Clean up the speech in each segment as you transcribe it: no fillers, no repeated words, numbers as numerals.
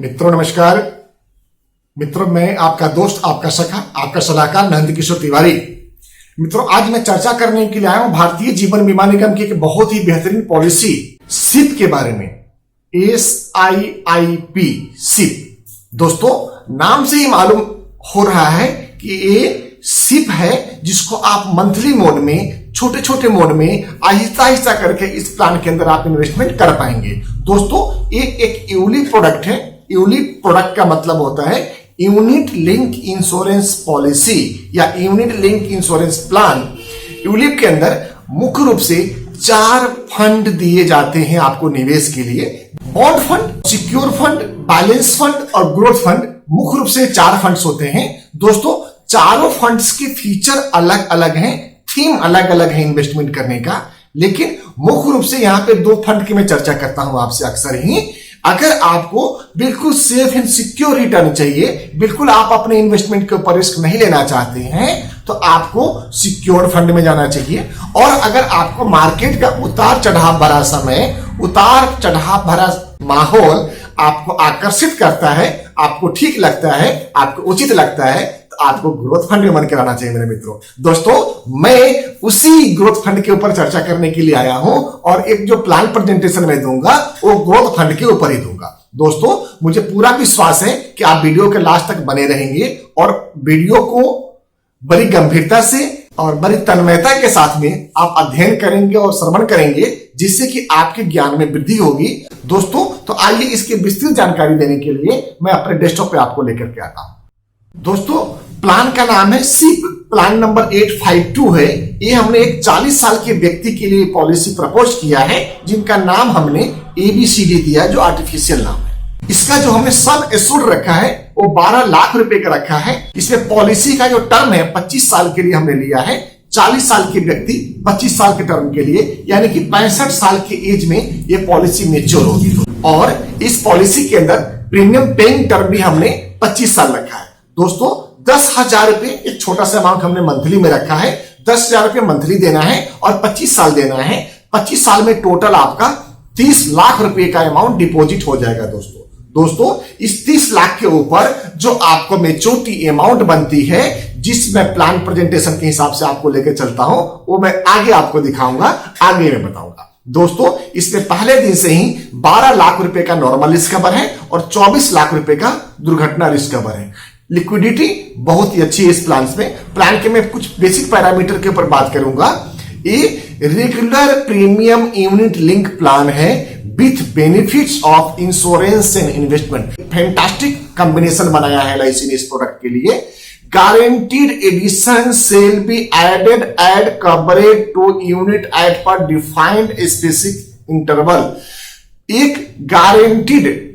मित्रों नमस्कार। मित्रों मैं आपका दोस्त, आपका सखा, आपका सलाहकार नंद किशोर तिवारी। मित्रों आज मैं चर्चा करने के लिए आया हूं भारतीय जीवन बीमा निगम की एक बहुत ही बेहतरीन पॉलिसी सिप के बारे में। SIIP SIP. दोस्तों नाम से ही मालूम हो रहा है कि ये सिप है जिसको आप मंथली मोड में, छोटे छोटे मोड में आहिस्ता आहिस्ता करके इस प्लान के अंदर आप इन्वेस्टमेंट कर पाएंगे। दोस्तों एक यूलिप प्रोडक्ट है। यूलिप प्रोडक्ट का मतलब होता है यूनिट लिंक इंश्योरेंस पॉलिसी या unit link insurance plan. ULIP के अंदर मुख्य रूप से 4 फंड दिए जाते हैं आपको निवेश के लिए। Bond fund, secure fund, balance fund और ग्रोथ फंड। मुख्य रूप से 4 फंड्स होते हैं। दोस्तों चारों फंड्स के फीचर अलग अलग हैं, थीम अलग अलग है इन्वेस्टमेंट करने का, लेकिन मुख्य रूप से यहां पे 2 फंड की मैं चर्चा करता हूं आपसे अक्सर ही। अगर आपको बिल्कुल सेफ एंड सिक्योर रिटर्न चाहिए, बिल्कुल आप अपने इन्वेस्टमेंट के ऊपर रिस्क नहीं लेना चाहते हैं, तो आपको सिक्योर फंड में जाना चाहिए। और अगर आपको मार्केट का उतार चढ़ाव भरा समय, उतार चढ़ाव भरा माहौल आपको आकर्षित करता है, आपको ठीक लगता है, आपको उचित लगता है, तो आपको ग्रोथ फंड में मन कराना चाहिए मेरे मित्रों। दोस्तों मैं उसी ग्रोथ फंड के ऊपर चर्चा करने के लिए आया हूं और एक जो प्लान प्रेजेंटेशन में दूंगा वो ग्रोथ फंड के ऊपर ही दूंगा। दोस्तों मुझे पूरा विश्वास है कि आप वीडियो के लास्ट तक बने रहेंगे और वीडियो को बड़ी गंभीरता से और बड़ी तन्मयता के साथ में आप अध्ययन करेंगे और श्रवण करेंगे, जिससे कि आपके ज्ञान में वृद्धि होगी। दोस्तों तो आइए इसकी विस्तृत जानकारी देने के लिए मैं अपने डेस्कटॉप पे आपको लेकर के आता हूं। दोस्तों प्लान का नाम है सिप, प्लान नंबर 852 है। ये हमने एक 40 साल के व्यक्ति के लिए पॉलिसी प्रपोज किया है, जिनका नाम हमने ABCD दिया, जो आर्टिफिशियल नाम है। इसका जो हमने सम एश्योर्ड रखा है वो 12 लाख रुपए का रखा है। इसमें पॉलिसी का जो टर्म है 25 साल के लिए हमने लिया है। 40 साल के व्यक्ति 25 साल के टर्म के लिए, यानी कि 65 साल के एज में ये पॉलिसी मेच्योर होगी। और इस पॉलिसी के अंदर प्रीमियम पेइंग टर्म भी हमने 25 साल रखा है। दोस्तों 10,000 रुपए एक छोटा सा अमाउंट हमने मंथली में रखा है। 10,000 रुपए मंथली देना है और 25 साल देना है। 25 साल में टोटल आपका 30 लाख रुपए का अमाउंट डिपॉजिट हो जाएगा। दोस्तों इस 30 लाख के ऊपर जो आपको मेच्योरिटी अमाउंट बनती है, जिस मैं प्लान प्रेजेंटेशन के हिसाब से आपको लेकर चलता हूं, वो मैं आगे आपको दिखाऊंगा, आगे मैं बताऊंगा। दोस्तों इसमें पहले दिन से ही 12 लाख रुपए का नॉर्मल रिस्क कवर है और 24 लाख रुपए का दुर्घटना रिस्क कवर है। लिक्विडिटी बहुत ही अच्छी है इस प्लान में। प्लान के मैं कुछ बेसिक पैरामीटर के ऊपर बात करूंगा। ये regular premium unit link plan है with benefits of insurance and investment. Fantastic combination बनाया है LIC ने इस प्रोडक्ट के लिए। Guaranteed addition shall be added add coverage to unit at predefined specific interval. एक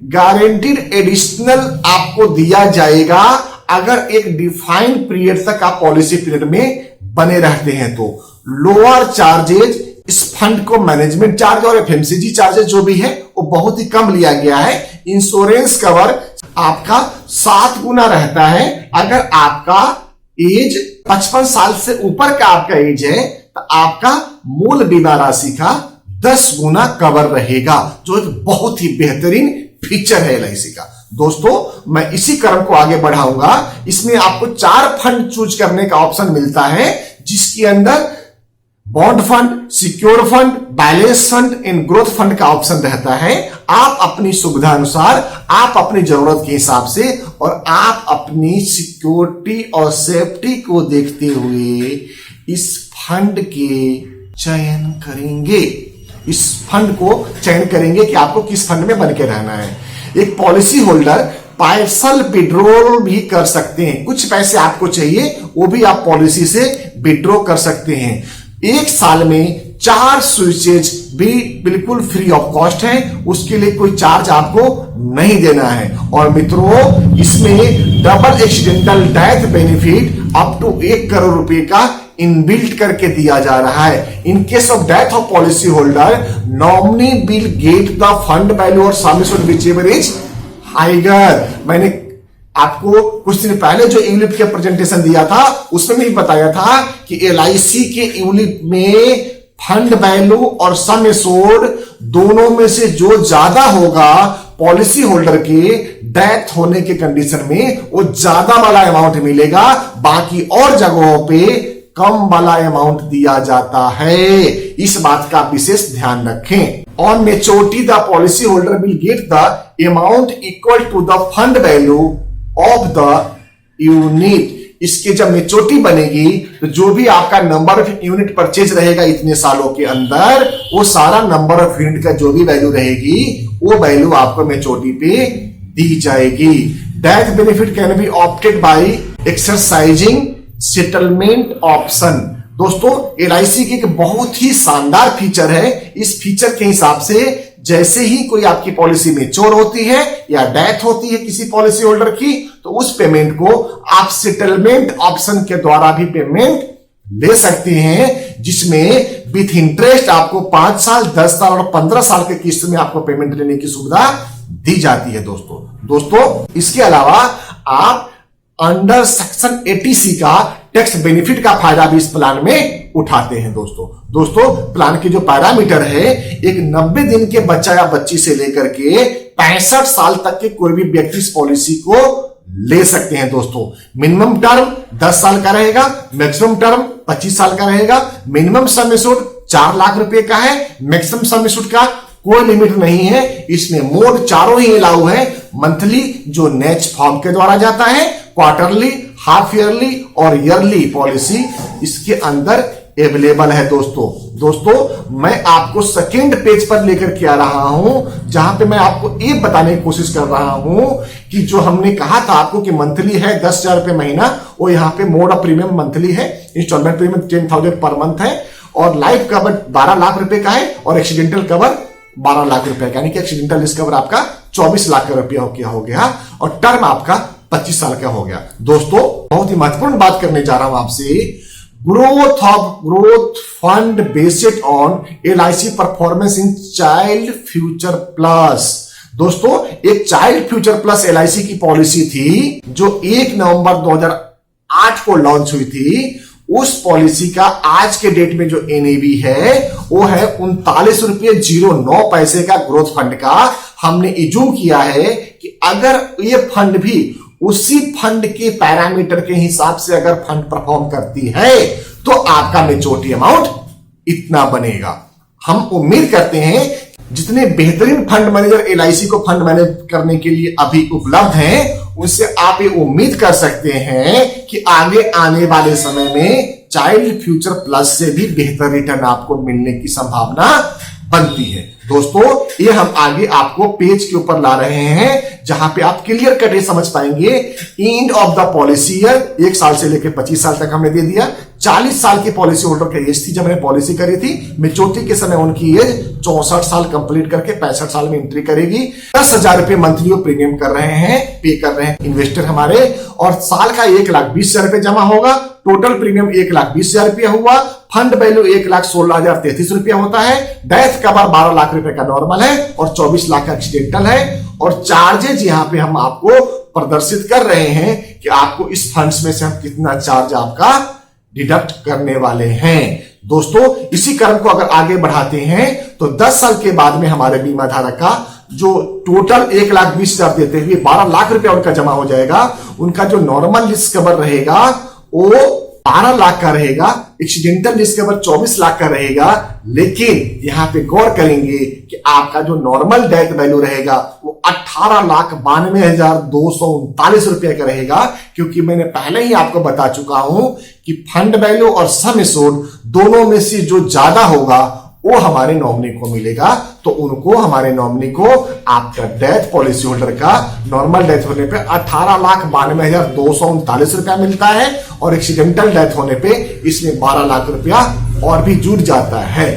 गारंटीड एडिशनल आपको दिया जाएगा अगर एक डिफाइंड पीरियड तक आप पॉलिसी पीरियड में बने रहते हैं तो। लोअर चार्जेज, इस फंड को मैनेजमेंट चार्ज और FMCG चार्जेज जो भी है वो बहुत ही कम लिया गया है। इंश्योरेंस कवर आपका 7 गुना रहता है। अगर आपका एज 55 साल से ऊपर का आपका एज है तो आपका मूल बीमा राशि का 10 गुना कवर रहेगा, जो एक बहुत ही बेहतरीन फीचर है LIC का। दोस्तों मैं इसी क्रम को आगे बढ़ाऊंगा। इसमें आपको 4 फंड चूज करने का ऑप्शन मिलता है, जिसके अंदर bond fund, secure fund, balance fund and growth fund का ऑप्शन रहता है। आप अपनी सुविधा अनुसार, आप अपनी जरूरत के हिसाब से और आप अपनी सिक्योरिटी और सेफ्टी को देखते हुए इस फंड के चयन करेंगे। इस फंड को चयन करेंगे कि आपको किस फंड में बन के रहना है। एक पॉलिसी होल्डर पार्सल विड्रॉल भी कर सकते हैं। कुछ पैसे आपको चाहिए वो भी आप पॉलिसी से विड्रॉ कर सकते हैं। 1 साल में 4 स्विचेज भी बिल्कुल फ्री ऑफ कॉस्ट है, उसके लिए कोई चार्ज आपको नहीं देना है। और मित्रों इसमें double accidental death benefit up to 1 crore रुपए का इनबिल्ट करके दिया जा रहा है। In case of death of policy holder, nominee will get the fund value और sum assured whichever is higher. मैंने आपको कुछ दिन पहले जो यूलिप के प्रेजेंटेशन दिया था उसमें भी बताया था कि LIC के यूलिप में फंड वैल्यू और सम एश्योर्ड दोनों में से जो ज्यादा होगा पॉलिसी होल्डर के डेथ होने के कंडीशन में वो ज्यादा वाला अमाउंट मिलेगा, बाकी और जगहों पे कम वाला अमाउंट दिया जाता है। इस बात का विशेष ध्यान रखें। On maturity the policy holder will get the amount equal to the fund value of the unit. इसके जब मेच्योरिटी बनेगी तो जो भी आपका नंबर ऑफ यूनिट परचेज रहेगा इतने सालों के अंदर, वो सारा नंबर ऑफ यूनिट का जो भी वैल्यू रहेगी वो वैल्यू आपको मेच्योरिटी पे दी जाएगी। Death benefit can be opted by exercising settlement option. दोस्तों एलआईसी की एक बहुत ही शानदार फीचर है। इस फीचर के हिसाब से जैसे ही कोई आपकी पॉलिसी मैच्योर होती है या डेथ होती है किसी पॉलिसी होल्डर की, तो उस पेमेंट को आप सेटलमेंट ऑप्शन के द्वारा भी पेमेंट ले सकते हैं, जिसमें विथ इंटरेस्ट आपको 5 साल, 10 साल और 15 साल के किस्त में आपको पेमेंट लेने की सुविधा दी जाती है। दोस्तों इसके अलावा आप अंडर सेक्शन 80C का टैक्स बेनिफिट का फायदा भी इस प्लान में उठाते हैं। दोस्तों प्लान के जो पैरामीटर है, एक 90 दिन के बच्चा या बच्ची से लेकर के 65 साल तक के कोई भी व्यक्ति इस पॉलिसी को ले सकते हैं। दोस्तों मिनिमम टर्म 10 साल का रहेगा, मैक्सिमम टर्म 25 साल का रहेगा। मिनिमम सम एश्योर्ड 4 लाख रुपए का है, मैक्सिमम सम एश्योर्ड का कोई लिमिट नहीं है। इसमें मोड चारों ही अलाउ है। मंथली जो नेच फॉर्म के द्वारा जाता है, क्वार्टरली, हाफ ईयरली और ईयरली पॉलिसी इसके अंदर अवेलेबल है। दोस्तों मैं आपको सेकेंड पेज पर लेकर के आ रहा हूं, जहां पे मैं आपको ये बताने की कोशिश कर रहा हूं कि जो हमने कहा था आपको कि मंथली है 10,000 रुपए महीना, वो यहाँ पे मोड ऑफ प्रीमियम मंथली है, इंस्टॉलमेंट प्रीमियम 10,000 पर मंथ है, और लाइफ कवर 12 लाख रुपए का है, और एक्सीडेंटल कवर 12 लाख रुपए का, यानी कि एक्सीडेंटल रिस्क कवर आपका 24 लाख रुपया हो गया, और टर्म आपका 25 साल का हो गया। दोस्तों बहुत ही महत्वपूर्ण बात करने जा रहा हूं आपसे, growth fund based on LIC performance in child future plus. दोस्तों एक चाइल्ड फ्यूचर प्लस LIC की पॉलिसी थी जो 1 नवंबर 2008 को लॉन्च हुई थी। उस पॉलिसी का आज के डेट में जो NAV है वो है 39.09 पैसे का ग्रोथ फंड का। हमने इज्यूम किया है कि अगर ये फंड भी उसी फंड के पैरामीटर के हिसाब से अगर फंड परफॉर्म करती है तो आपका मेच्योरिटी अमाउंट इतना बनेगा। हम उम्मीद करते हैं जितने बेहतरीन फंड मैनेजर LIC को फंड मैनेज करने के लिए अभी उपलब्ध हैं, उससे आप ये उम्मीद कर सकते हैं कि आगे आने वाले समय में चाइल्ड फ्यूचर प्लस से भी बेहतर रिटर्न आपको मिलने की संभावना बनती है। दोस्तों ये हम आगे आपको पेज के ऊपर ला रहे हैं, जहां पे आप क्लियर कट ये समझ पाएंगे end of the policy year 1 साल से लेकर 25 साल तक हमने दे दिया। 40 साल की पॉलिसी होल्डर की एज थी जब हमने पॉलिसी करी थी। मेच्योरिटी के समय उनकी एज 64 साल कंप्लीट करके 65 साल में एंट्री करेगी। 10,000 रुपए मंथली प्रीमियम कर रहे हैं, पे कर रहे हैं इन्वेस्टर हमारे, और साल का 1,20,000 रुपए जमा होगा। टोटल प्रीमियम 1,20,000 रुपया हुआ। फंड वैल्यू 1,16,033 रुपया होता है। डेथ कवर 12 लाख रुपए का नॉर्मल है और 24 लाख का एक्सीडेंटल है। और चार्जेज यहां पे हम आपको प्रदर्शित कर रहे हैं कि आपको इस फंड्स में से हम कितना चार्ज आपका डिडक्ट करने वाले हैं। दोस्तों इसी क्रम को अगर आगे बढ़ाते हैं तो 10 साल के बाद में हमारे बीमा धारक का जो टोटल 1,20,000 देते हुए 12 लाख रुपया उनका जमा हो जाएगा। उनका जो नॉर्मल रिस्क कवर रहेगा वो 12 लाख का रहेगा, एक्सीडेंटल रिस्क कवर 24 लाख का रहेगा। लेकिन यहां पे गौर करेंगे कि आपका जो नॉर्मल डेथ वैल्यू रहेगा वो 18,92,239 रुपए का रहेगा, क्योंकि मैंने पहले ही आपको बता चुका हूं कि फंड वैल्यू और सम एश्योर्ड दोनों में से जो ज्यादा होगा वो हमारे नॉमिनी को मिलेगा। तो उनको, हमारे नॉमिनी को आपका डेथ पॉलिसी होल्डर का नॉर्मल डेथ होने पे 18,92,239 रुपया मिलता है, और एक्सीडेंटल डेथ होने पे इसमें 12 लाख रुपया और भी जुड़ जाता है।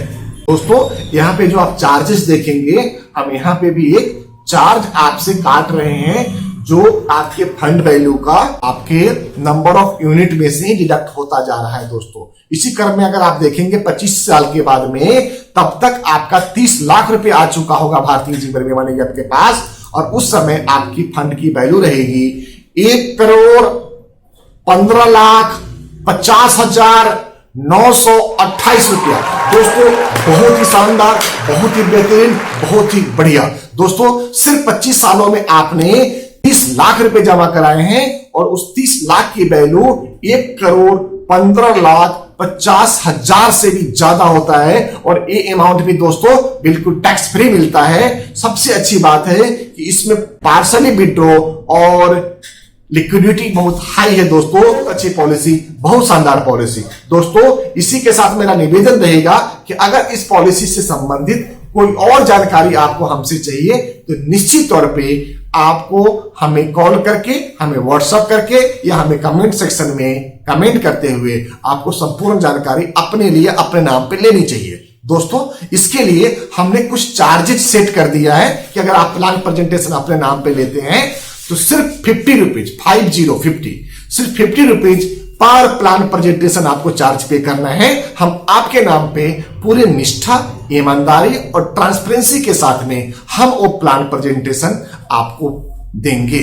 दोस्तों यहाँ पे जो आप चार्जेस देखेंगे, हम यहाँ पे भी एक चार्ज आपसे काट रहे हैं जो आपके फंड वैल्यू का आपके नंबर ऑफ यूनिट में से ही डिडक्ट होता जा रहा है। दोस्तों इसी क्रम में अगर आप देखेंगे 25 साल के बाद में तब तक आपका 30 लाख रुपए आ चुका होगा भारतीय जीवन बीमा निगम के पास, और उस समय आपकी फंड की वैल्यू रहेगी 1,15,50,928 रुपया। दोस्तों बहुत ही शानदार, बहुत ही बेहतरीन, बहुत ही बढ़िया। दोस्तों सिर्फ 25 सालों में आपने 30 लाख रुपए जमा कराए हैं और उस 30 लाख की वैल्यू 1,15,50,000 से भी ज्यादा होता है। और ये अमाउंट भी दोस्तों बिल्कुल टैक्स फ्री मिलता है। सबसे अच्छी बात है कि इसमें पार्सली विड्रॉ और लिक्विडिटी बहुत हाई है दोस्तों। अच्छी पॉलिसी, बहुत शानदार पॉलिसी। दोस्तों इसी के साथ मेरा निवेदन रहेगा कि अगर इस पॉलिसी से संबंधित कोई और जानकारी आपको हमसे चाहिए तो निश्चित तौर पे आपको हमें कॉल करके, हमें व्हाट्सएप करके या हमें कमेंट सेक्शन में कमेंट करते हुए आपको संपूर्ण जानकारी अपने लिए, अपने नाम पे लेनी चाहिए। दोस्तों इसके लिए हमने कुछ चार्जेस सेट कर दिया है कि अगर आप प्लान प्रेजेंटेशन अपने नाम पे लेते हैं तो सिर्फ 50 रुपीज, 50 सिर्फ 50 रुपीज पर प्लान प्रेजेंटेशन आपको चार्ज पे करना है। हम आपके नाम पे पूरे निष्ठा, ईमानदारी और ट्रांसपेरेंसी के साथ में हम वो प्लान प्रेजेंटेशन आपको देंगे।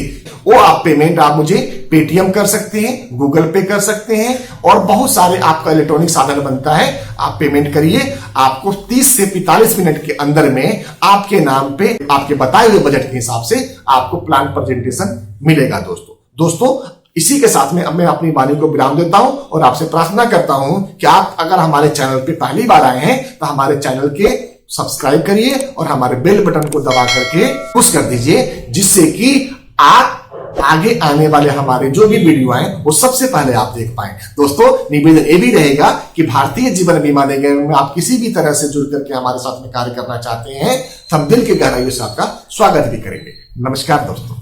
वो आप पेमेंट आप मुझे पेटीएम कर सकते हैं, गूगल पे कर सकते हैं और बहुत सारे आपका इलेक्ट्रॉनिक साधन बनता है। आप पेमेंट करिए, आपको 30 से 45 मिनट के अंदर में आपके नाम पे, आपके बताए हुए बजट के हिसाब से आपको प्लान प्रेजेंटेशन मिलेगा। दोस्तों इसी के साथ में अब मैं अपनी वाणी को विराम देता हूं और आपसे प्रार्थना करता हूं कि आप अगर हमारे चैनल पे पहली बार आए हैं तो हमारे चैनल के सब्सक्राइब करिए और हमारे बेल बटन को दबा करके पुश कर दीजिए, जिससे कि आप आगे आने वाले हमारे जो भी वीडियो आए वो सबसे पहले आप देख पाए। दोस्तों निवेदन ये भी रहेगा कि भारतीय जीवन बीमा निगम में आप किसी भी तरह से जुड़ करके हमारे साथ में कार्य करना चाहते हैं तो हम दिल की गहराइयों से आपका स्वागत भी करेंगे। नमस्कार दोस्तों।